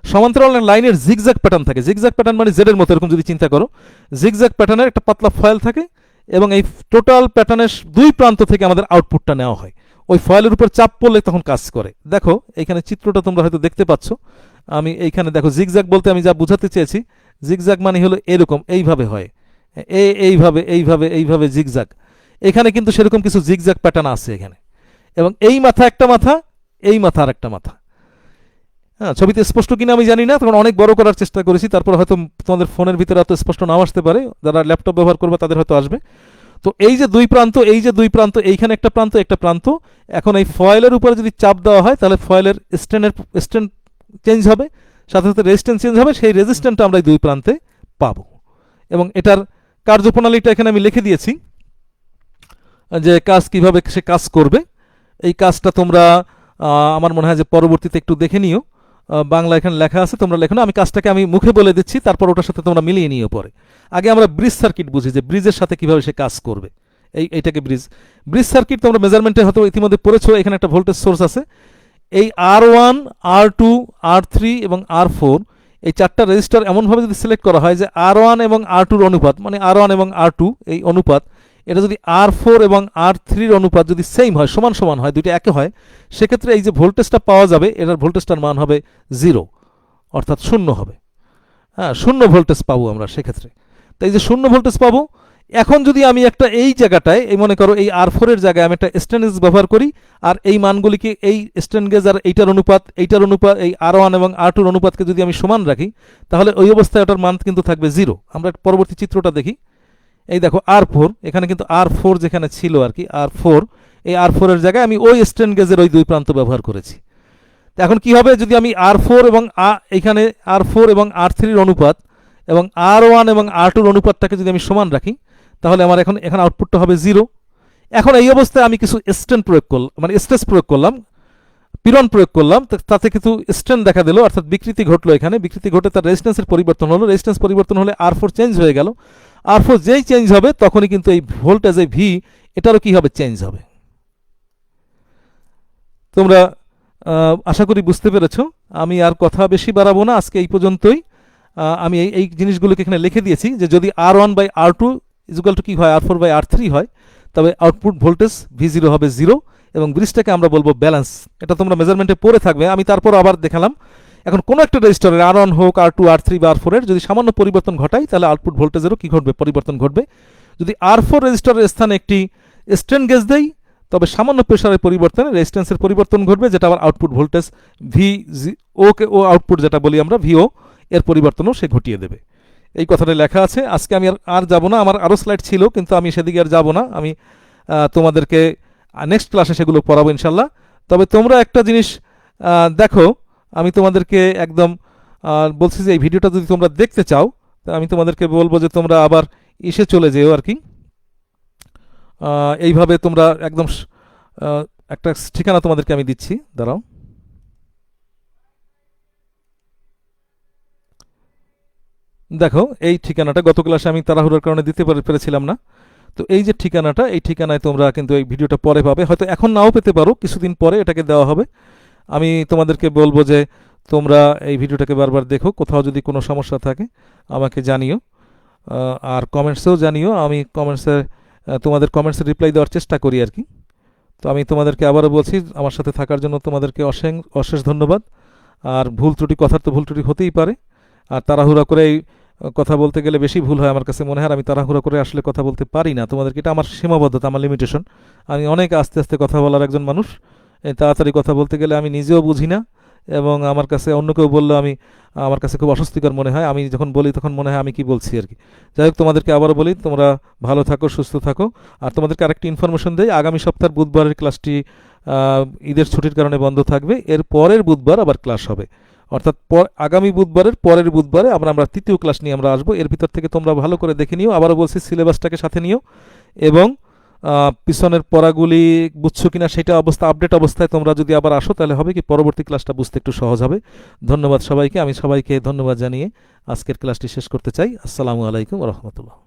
সমান্তরাল লাইনের জিগজ্যাগ প্যাটার্ন থাকে। জিগজ্যাগ প্যাটার্ন মানে জেডের মতো এরকম যদি চিন্তা করো, জিগজ্যাগ প্যাটার্নের একটা পাতলা ফয়েল থাকে এবং এই টোটাল প্যাটার্নের দুই প্রান্ত থেকে আমাদের আউটপুটটা নেওয়া হয়। ওই ফয়েলের উপর চাপ পড়লে তখন কাজ করে। দেখো এইখানে চিত্রটা তোমরা হয়তো দেখতে পাচ্ছ। আমি এইখানে দেখো, জিগজ্যাগ বলতে আমি যা বোঝাতে চেয়েছি, জিগজ্যাগ মানে হলো এরকম, এইভাবে হয়, এইভাবে এইভাবে এইভাবে জিগজ্যাগ। এখানে কিন্তু সেরকম কিছু জিগজ্যাগ প্যাটার্ন আছে এখানে, এবং এই মাথা একটা মাথা, এই মাথা আর একটা মাথা। হ্যাঁ, ছবিতে স্পষ্ট কিনা আমি জানি না, তখন অনেক বড় করার চেষ্টা করেছি, তারপর হয়তো তোমাদের ফোনের ভিতরে এত স্পষ্ট নাও আসতে পারে, যারা ল্যাপটপ ব্যবহার করবে তাদের হয়তো আসবে। তো এই যে দুই প্রান্ত, এই যে দুই প্রান্ত, এইখানে একটা প্রান্ত একটা প্রান্ত, এখন এই ফয়েলের উপরে যদি চাপ দেওয়া হয় তাহলে ফয়েলের স্ট্রেন চেঞ্জ হবে, সাথে সাথে রেজিস্ট্যান্স চেঞ্জ হবে। সেই রেজিস্ট্যান্সটা আমরা এই দুই প্রান্তে পাবো, এবং এটার কার্যপ্রণালীটা এখানে আমি লিখে দিয়েছি যে কাজ কিভাবে সে কাজ করবে। এই কাজটা তোমরা আমার মনে হয় যে পরবর্তীতে একটু দেখে নিও, বাংলা এখানে লেখা আছে, তোমরা লেখো না, আমি কাজটাকে আমি মুখে বলে দিচ্ছি, তারপর ওটার সাথে তোমরা মিলিয়ে নিও পরে। আগে আমরা ব্রিজ সার্কিট বুঝি, যে ব্রিজের সাথে কিভাবে সে কাজ করবে। এইটাকে ব্রিজ সার্কিট তোমরা মেজারমেন্টে হয়তো ইতিমধ্যে পড়েছো। এখানে একটা ভোল্টেজ সোর্স আছে, এই R1, R2, R3 এবং R4, এই চারটা রেজিস্টার এমনভাবে যদি সিলেক্ট করা হয় যে R1 এবং R2-র অনুপাত, মানে R1 এবং R2 এই অনুপাত, এটা যদি R4 এবং R3-র অনুপাত যদি সেম হয়, সমান সমান হয়, দুইটা একে হয়, সেক্ষেত্রে এই যে ভোল্টেজটা পাওয়া যাবে, এটার ভোল্টেজটার মান হবে 0, অর্থাৎ শূন্য হবে। হ্যাঁ, শূন্য ভোল্টেজ পাবো আমরা সেক্ষেত্রে। তাই এই যে শূন্য ভোল্টেজ পাবো, এখন যদি আমি একটা এই জায়গাটায়, এই মনে করো এই R4 এর জায়গায় আমি একটা স্ট্রেন গেজ ব্যবহার করি, আর এই মানগুলিকে, এই স্ট্রেন গেজ আর এইটার অনুপাত, এই R1 এবং R2-র অনুপাতকে যদি আমি সমান রাখি, তাহলে ওই অবস্থায় ওটার মান কিন্তু থাকবে 0। আমরা পরবর্তী চিত্রটা দেখি। এই দেখো R4, এখানে কিন্তু R4 যেখানে ছিল আর কি, R4, এই R4 এর জায়গায় আমি ওই স্ট্রেন গেজের ওই দুই প্রান্ত ব্যবহার করেছি। এখন কি হবে, যদি আমি R4 এবং এখানে R4 এবং R3-র অনুপাত এবং R1 এবং R2-র অনুপাতটাকে যদি আমি সমান রাখি, তাহলে আমার এখানে আউটপুটটা হবে 0। এখন এই অবস্থায় আমি কিছু স্ট্রেন প্রয়োগ করলাম, মানে স্ট্রেস প্রয়োগ করলাম, পীড়ন প্রয়োগ করলাম, তাতে কিছু স্ট্রেন দেখা দিল, অর্থাৎ বিকৃতি ঘটলো। এখানে বিকৃতি ঘটে তার রেজিস্ট্যান্সের পরিবর্তন হলো। রেজিস্ট্যান্স পরিবর্তন হলে R4 চেঞ্জ হয়ে গেল। R4 যেই চেঞ্জ হবে তখনই কিন্তু এই ভোল্টেজ, এই ভি, এটারও কি হবে, চেঞ্জ হবে। তোমরা আশা করি বুঝতে পেরেছো। আমি আর কথা বেশি বাড়াবো না, আজকে এই পর্যন্তই। আমি এই জিনিসগুলোকে এখানে লিখে দিয়েছি যে যদি R1/R2 ইকুয়াল টু কি হয়, R4/R3 হয়, তবে আউটপুট ভোল্টেজ V0 হবে 0, এবং ব্রিজটাকে আমরা বলবো ব্যালেন্স। এটা তোমরা মেজারমেন্টে পড়ে থাকবে, আমি তারপর আবার দেখালাম। এখন কোনো একটা রেজিস্টারের R1 হোক, R2, R3 বা R4 এর যদি সামান্য পরিবর্তন ঘটাই, তাহলে আউটপুট ভোল্টেজেরও কি ঘটবে, পরিবর্তন ঘটবে। যদি R4 রেজিস্টারের স্থানে একটি স্ট্রেন গেজ দেই, তবে সামান্য প্রেসারের পরিবর্তনে রেজিস্ট্যান্সের পরিবর্তন ঘটবে, যেটা আবার আউটপুট ভোল্টেজ ও আউটপুট যেটা বলি আমরা VO, এর পরিবর্তনও সে ঘটিয়ে দেবে। এই কথাটা লেখা আছে। আজকে আমি আর যাব না, আমার আরও স্লাইড ছিল কিন্তু আমি সেদিকে আর যাব না। আমি তোমাদেরকে নেক্সট ক্লাসে সেগুলো পড়াবো ইনশাল্লাহ। তবে তোমরা একটা জিনিস দেখো, আমি তোমাদেরকে একদম বলছি যে এই ভিডিওটা যদি তোমরা দেখতে চাও, তা আমি তোমাদেরকে বলবো যে তোমরা আবার এসে চলে যেও আর কি। এইভাবে তোমরা একদম একটা ঠিকানা তোমাদেরকে আমি দিচ্ছি, দাঁড়াও। দেখো এই ঠিকানাটা গত ক্লাসে আমি তাড়াহুড়োর কারণে দিতে পেরেছিলাম না। তো এই যে ঠিকানাটা, এই ঠিকানায় তোমরা কিন্তু এই ভিডিওটা পরে পাবে, হয়তো এখন নাও পেতে পারো, কিছুদিন পরে এটাকে দেওয়া হবে। আমি তোমাদেরকে বলবো যে তোমরা এই ভিডিওটাকে বারবার দেখো, কোথাও যদি কোনো সমস্যা থাকে আমাকে জানিও, আর কমেন্টসেও জানিও। আমি তোমাদের কমেন্টসে রিপ্লাই দেওয়ার চেষ্টা করি আর কি। তো আমি তোমাদেরকে আবারও বলছি, আমার সাথে থাকার জন্য তোমাদেরকে অশেষ ধন্যবাদ। আর ভুল ত্রুটি, কথার তো ভুল ত্রুটি হতেই পারে, আর তাড়াহুড়া করে কথা বলতে গেলে বেশি ভুল হয় আমার কাছে মনে হয়, আর আমি তাড়াহুড়ো করে আসলে কথা বলতে পারি না তোমাদেরকে, এটা আমার সীমাবদ্ধতা, আমার লিমিটেশন। আমি অনেক আস্তে আস্তে কথা বলার একজন মানুষ। তাড়াতাড়ি কথা বলতে গেলে আমি নিজেও বুঝি না, এবং আমার কাছে অন্য কেউ বললে আমি, আমার কাছে খুব অস্বস্তিকর মনে হয়। আমি যখন বলি তখন মনে হয় আমি কি বলছি আর কি। যাই হোক, তোমাদেরকে আবারও বলি, তোমরা ভালো থাকো, সুস্থ থাকো। আর তোমাদেরকে আরেকটি ইনফরমেশন দেই, আগামী সপ্তাহের বুধবারের ক্লাসটি ঈদের ছুটির কারণে বন্ধ থাকবে। এর পরের বুধবার আবার ক্লাস হবে, অর্থাৎ আগামী বুধবারের পরের বুধবারে আমরা তৃতীয় ক্লাস নিয়ে আমরা আসবো। এর ভিতর থেকে তোমরা ভালো করে দেখে নিও, আবারও বলছি সিলেবাসটাকে সাথে নিও, এবং পিছনের পড়াগুলি বুঝছো কিনা সেটা আপডেট অবস্থায় তোমরা যদি আবার আসো, তাহলে হবে কি পরবর্তী ক্লাসটা বুঝতে একটু সহজ হবে। ধন্যবাদ সবাইকে। আমি সবাইকে ধন্যবাদ জানিয়ে আজকের ক্লাসটি শেষ করতে চাই। আসসালামু আলাইকুম ওয়া রাহমাতুল্লাহ।